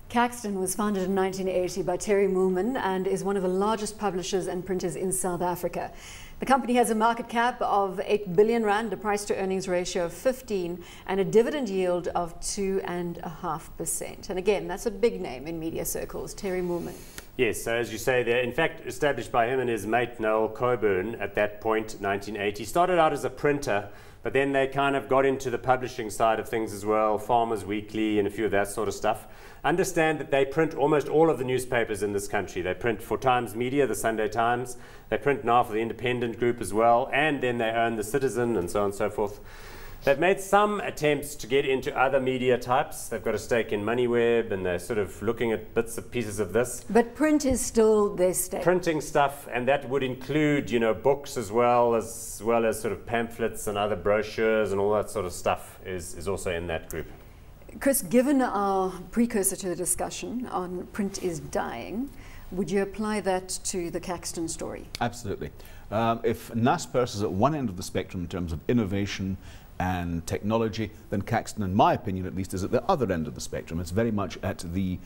Caxton was founded in 1980 by Terry Moolman and is one of the largest publishers and printers in South Africa. The company has a market cap of 8 billion rand, a price to earnings ratio of 15 and a dividend yield of 2.5%. And again, that's a big name in media circles, Terry Moolman. Yes, so as you say, they're in fact established by him and his mate Noel Coburn at that point, 1980. Started out as a printer, but then they kind of got into the publishing side of things as well, Farmers Weekly and a few of that sort of stuff. Understand that they print almost all of the newspapers in this country. They print for Times Media, the Sunday Times. They print now for the Independent Group as well, and then they own the Citizen and so on and so forth. They've made some attempts to get into other media types. They've got a stake in MoneyWeb, and they're sort of looking at bits and pieces of this. But print is still their stake. Printing stuff, and that would include, you know, books as well as sort of pamphlets and other brochures and all that sort of stuff is also in that group. Chris, given our precursor to the discussion on print is dying, would you apply that to the Caxton story? Absolutely. If Naspers is at one end of the spectrum in terms of innovation and technology, then Caxton, in my opinion at least, is at the other end of the spectrum. It's very much at the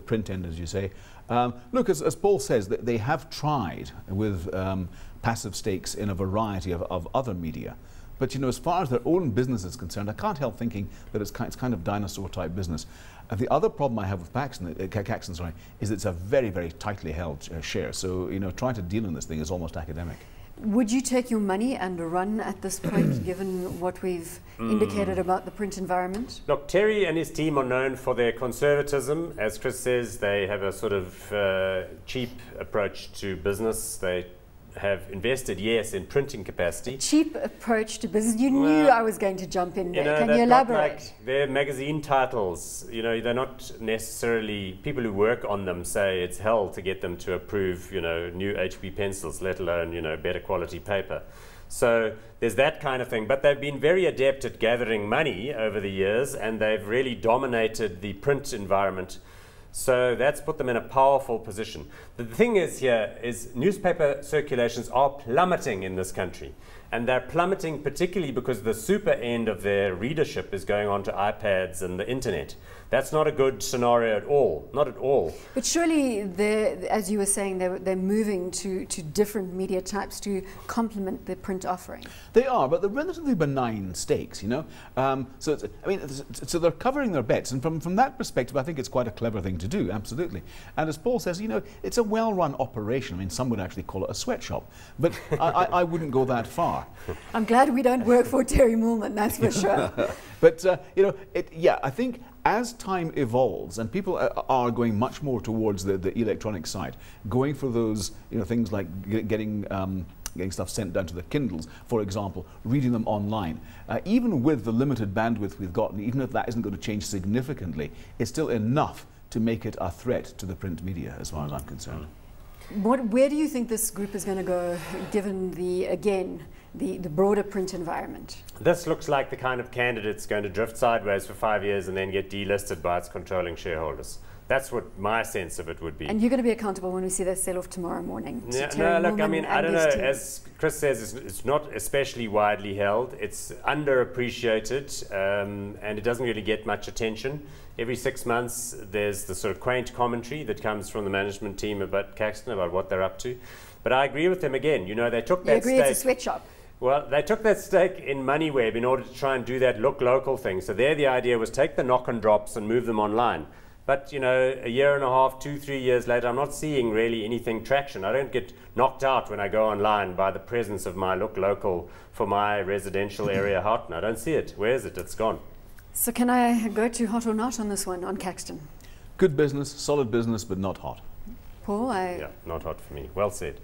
print end, as you say. Look, as Paul says, they have tried with passive stakes in a variety of other media. But, you know, as far as their own business is concerned, I can't help thinking that it's kind of dinosaur-type business. The other problem I have with Caxton, is it's a very, very tightly held share. So, you know, trying to deal in this thing is almost academic. Would you take your money and run at this point, given what we've indicated about the print environment? Look, Terry and his team are known for their conservatism. As Chris says, they have a sort of cheap approach to business. They have invested, yes, in printing capacity. A cheap approach to business. You knew I was going to jump in there. You know, can you elaborate? Like their magazine titles, you know, they're not necessarily, people who work on them say it's hell to get them to approve, you know, new HB pencils, let alone, you know, better quality paper. So there's that kind of thing. But they've been very adept at gathering money over the years, and they've really dominated the print environment. So that's put them in a powerful position. The thing is here is newspaper circulations are plummeting in this country. And they're plummeting particularly because the super end of their readership is going on to iPads and the internet. That's not a good scenario at all, not at all. But surely, as you were saying, they're moving to different media types to complement the print offering. They are, but they're relatively benign stakes, you know. So they're covering their bets, and from that perspective, I think it's quite a clever thing to do, absolutely. And as Paul says, you know, it's a well-run operation. I mean, some would actually call it a sweatshop, but I wouldn't go that far. I'm glad we don't work for Terry Moolman, that's for sure. But, you know, yeah, I think as time evolves and people are going much more towards the electronic side, going for those, you know, things like getting stuff sent down to the Kindles, for example, reading them online, even with the limited bandwidth we've got, and even if that isn't going to change significantly, it's still enough to make it a threat to the print media, as far as I'm concerned. Where do you think this group is going to go, given the broader print environment? This looks like the kind of candidate that's going to drift sideways for 5 years and then get delisted by its controlling shareholders. That's what my sense of it would be. And you're going to be accountable when we see that sell off tomorrow morning. Yeah, no, look, I mean, I don't know. As Chris says, it's not especially widely held. It's underappreciated, and it doesn't really get much attention. Every 6 months, there's the sort of quaint commentary that comes from the management team about Caxton, about what they're up to. But I agree with them again. You know, they took that stake. You agree it's a sweatshop? Well, they took that stake in MoneyWeb in order to try and do that look local thing. So there the idea was take the knock and drops and move them online. But, you know, a year and a half, 2-3 years later, I'm not seeing really anything traction. I don't get knocked out when I go online by the presence of my look local for my residential area Houghton. I don't see it. Where is it? It's gone. So can I go to hot or not on this one, on Caxton? Good business, solid business, but not hot. Paul, Yeah, not hot for me. Well said.